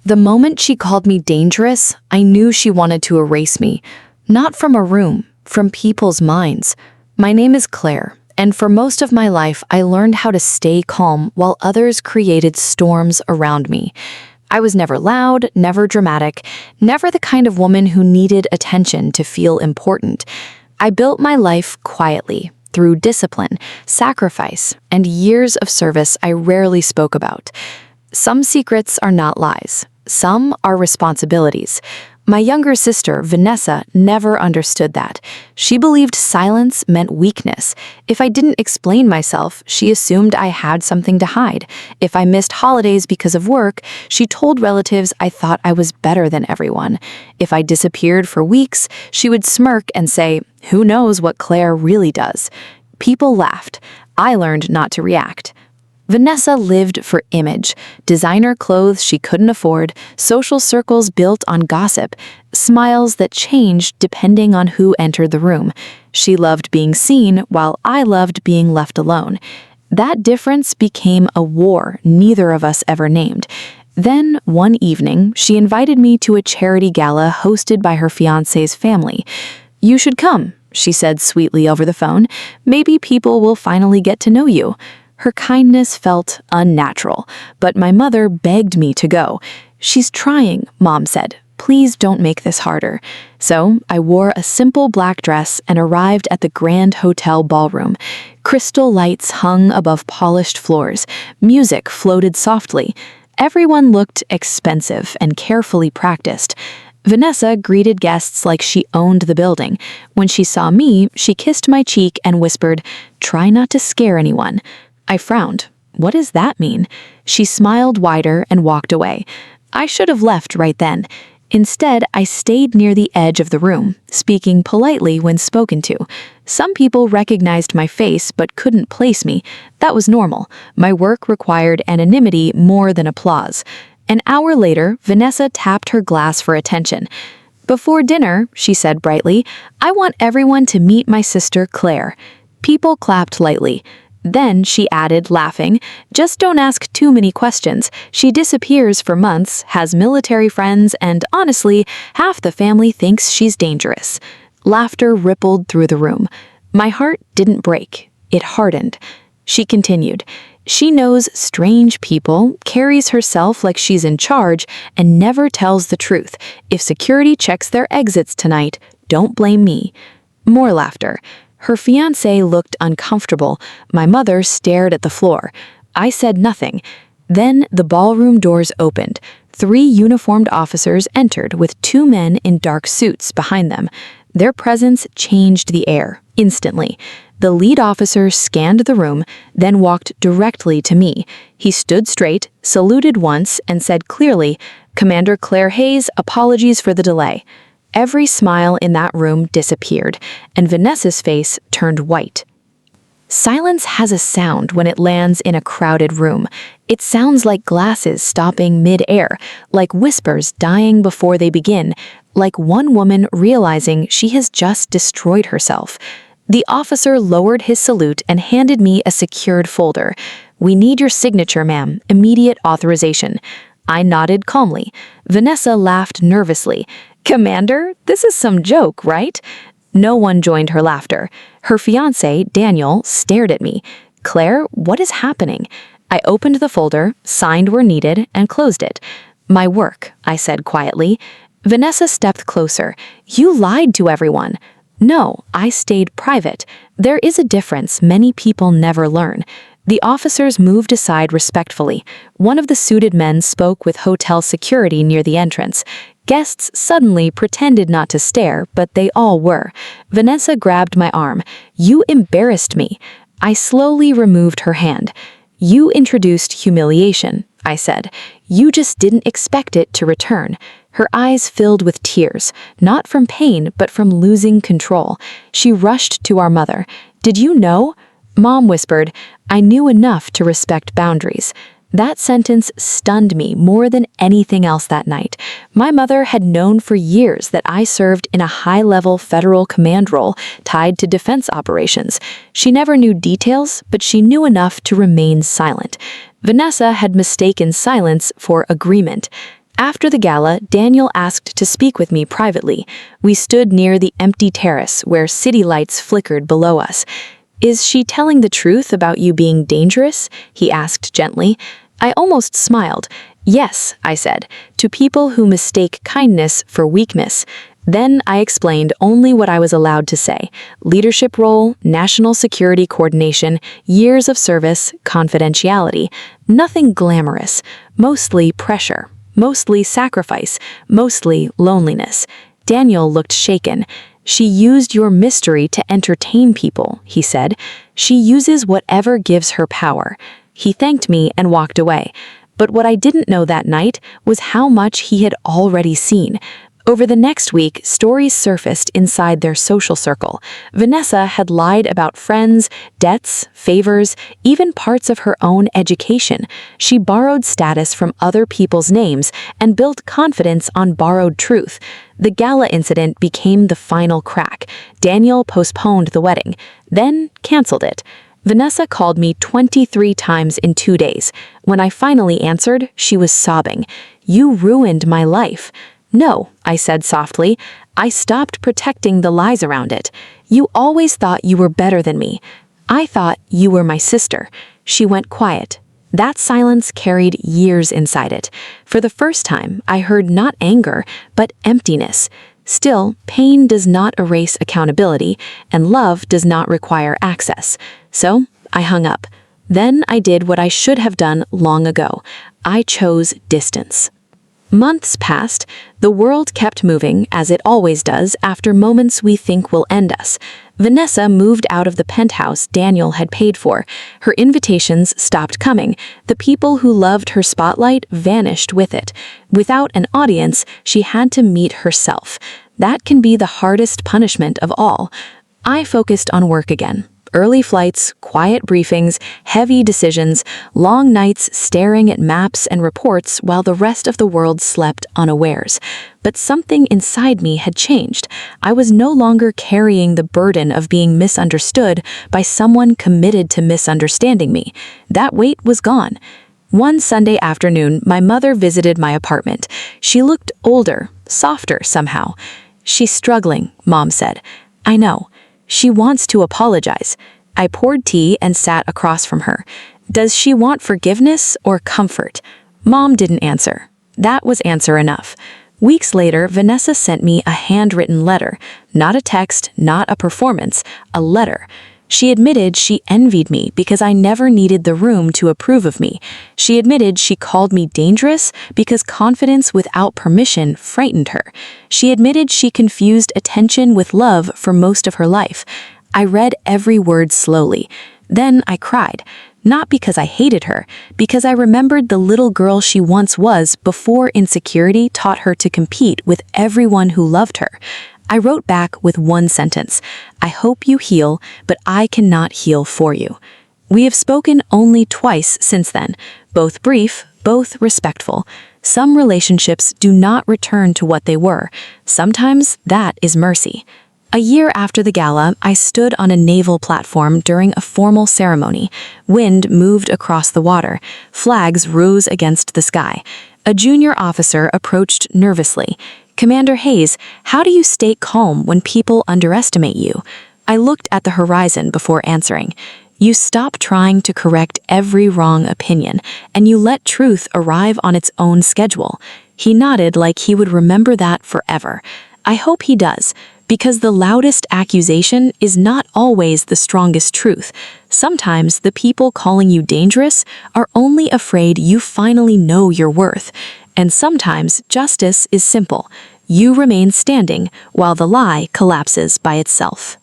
The moment she called me dangerous, I knew she wanted to erase me. Not from a room, from people's minds. My name is Claire, and for most of my life, I learned how to stay calm while others created storms around me. I was never loud, never dramatic, never the kind of woman who needed attention to feel important. I built my life quietly, through discipline, sacrifice, and years of service I rarely spoke about. Some secrets are not lies. Some are responsibilities. My younger sister, Vanessa, never understood that. She believed silence meant weakness. If I didn't explain myself, she assumed I had something to hide. If I missed holidays because of work, she told relatives I thought I was better than everyone. If I disappeared for weeks, she would smirk and say, "Who knows what Claire really does?" People laughed. I learned not to react. Vanessa lived for image, designer clothes she couldn't afford, social circles built on gossip, smiles that changed depending on who entered the room. She loved being seen while I loved being left alone. That difference became a war neither of us ever named. Then, one evening, she invited me to a charity gala hosted by her fiancé's family. "You should come," she said sweetly over the phone. "Maybe people will finally get to know you." Her kindness felt unnatural, but my mother begged me to go. "She's trying," Mom said. "Please don't make this harder." So I wore a simple black dress and arrived at the Grand Hotel ballroom. Crystal lights hung above polished floors. Music floated softly. Everyone looked expensive and carefully practiced. Vanessa greeted guests like she owned the building. When she saw me, she kissed my cheek and whispered, "Try not to scare anyone." I frowned. What does that mean? She smiled wider and walked away. I should have left right then. Instead, I stayed near the edge of the room, speaking politely when spoken to. Some people recognized my face but couldn't place me. That was normal. My work required anonymity more than applause. An hour later, Vanessa tapped her glass for attention. "Before dinner," she said brightly, "I want everyone to meet my sister Claire." People clapped lightly. Then she added, laughing, "Just don't ask too many questions. She disappears for months, has military friends, and honestly, half the family thinks she's dangerous." Laughter rippled through the room. My heart didn't break. It hardened. She continued, "She knows strange people, carries herself like she's in charge, and never tells the truth. If security checks their exits tonight, don't blame me." More laughter. Her fiancé looked uncomfortable. My mother stared at the floor. I said nothing. Then the ballroom doors opened. 3 uniformed officers entered with 2 men in dark suits behind them. Their presence changed the air, instantly. The lead officer scanned the room, then walked directly to me. He stood straight, saluted once, and said clearly, "Commander Claire Hayes, apologies for the delay." Every smile in that room disappeared, and Vanessa's face turned white. Silence has a sound when it lands in a crowded room. It sounds like glasses stopping mid-air, like whispers dying before they begin, like one woman realizing she has just destroyed herself. The officer lowered his salute and handed me a secured folder. "We need your signature, ma'am. Immediate authorization." I nodded calmly. Vanessa laughed nervously. "Commander, this is some joke, right?" No one joined her laughter. Her fiancé, Daniel, stared at me. "Claire, what is happening?" I opened the folder, signed where needed, and closed it. "My work," I said quietly. Vanessa stepped closer. "You lied to everyone." "No, I stayed private. There is a difference many people never learn." The officers moved aside respectfully. One of the suited men spoke with hotel security near the entrance. Guests suddenly pretended not to stare, but they all were. Vanessa grabbed my arm. "You embarrassed me." I slowly removed her hand. "You introduced humiliation," I said. "You just didn't expect it to return." Her eyes filled with tears, not from pain, but from losing control. She rushed to our mother. "Did you know?" Mom whispered, "I knew enough to respect boundaries." That sentence stunned me more than anything else that night. My mother had known for years that I served in a high-level federal command role tied to defense operations. She never knew details, but she knew enough to remain silent. Vanessa had mistaken silence for agreement. After the gala, Daniel asked to speak with me privately. We stood near the empty terrace where city lights flickered below us. "Is she telling the truth about you being dangerous?" he asked gently. I almost smiled. "Yes," I said, "to people who mistake kindness for weakness." Then I explained only what I was allowed to say: leadership role, national security coordination, years of service, confidentiality. Nothing glamorous, mostly pressure, mostly sacrifice, mostly loneliness. Daniel looked shaken. "She used your mystery to entertain people," he said. "She uses whatever gives her power." He thanked me and walked away. But what I didn't know that night was how much he had already seen. Over the next week, stories surfaced inside their social circle. Vanessa had lied about friends, debts, favors, even parts of her own education. She borrowed status from other people's names and built confidence on borrowed truth. The gala incident became the final crack. Daniel postponed the wedding, then canceled it. Vanessa called me 23 times in 2 days. When I finally answered, she was sobbing. "You ruined my life." "No," I said softly. "I stopped protecting the lies around it. You always thought you were better than me. I thought you were my sister." She went quiet. That silence carried years inside it. For the first time, I heard not anger, but emptiness. Still, pain does not erase accountability, and love does not require access. So, I hung up. Then I did what I should have done long ago. I chose distance. Months passed. The world kept moving, as it always does, after moments we think will end us. Vanessa moved out of the penthouse Daniel had paid for. Her invitations stopped coming. The people who loved her spotlight vanished with it. Without an audience, she had to meet herself. That can be the hardest punishment of all. I focused on work again. Early flights, quiet briefings, heavy decisions, long nights staring at maps and reports while the rest of the world slept unawares. But something inside me had changed. I was no longer carrying the burden of being misunderstood by someone committed to misunderstanding me. That weight was gone. One Sunday afternoon, my mother visited my apartment. She looked older, softer somehow. "She's struggling," Mom said. "I know. She wants to apologize." I poured tea and sat across from her. "Does she want forgiveness or comfort?" Mom didn't answer. That was answer enough. Weeks later, Vanessa sent me a handwritten letter. Not a text, not a performance, a letter. She admitted she envied me because I never needed the room to approve of me. She admitted she called me dangerous because confidence without permission frightened her. She admitted she confused attention with love for most of her life. I read every word slowly. Then I cried. Not because I hated her, because I remembered the little girl she once was before insecurity taught her to compete with everyone who loved her. I wrote back with one sentence: "I hope you heal, but I cannot heal for you." We have spoken only twice since then, both brief, both respectful. Some relationships do not return to what they were. Sometimes that is mercy. A year after the gala, I stood on a naval platform during a formal ceremony. Wind moved across the water. Flags rose against the sky. A junior officer approached nervously. "Commander Hayes, how do you stay calm when people underestimate you?" I looked at the horizon before answering. "You stop trying to correct every wrong opinion, and you let truth arrive on its own schedule." He nodded like he would remember that forever. I hope he does, because the loudest accusation is not always the strongest truth. Sometimes the people calling you dangerous are only afraid you finally know your worth. And sometimes justice is simple. You remain standing while the lie collapses by itself.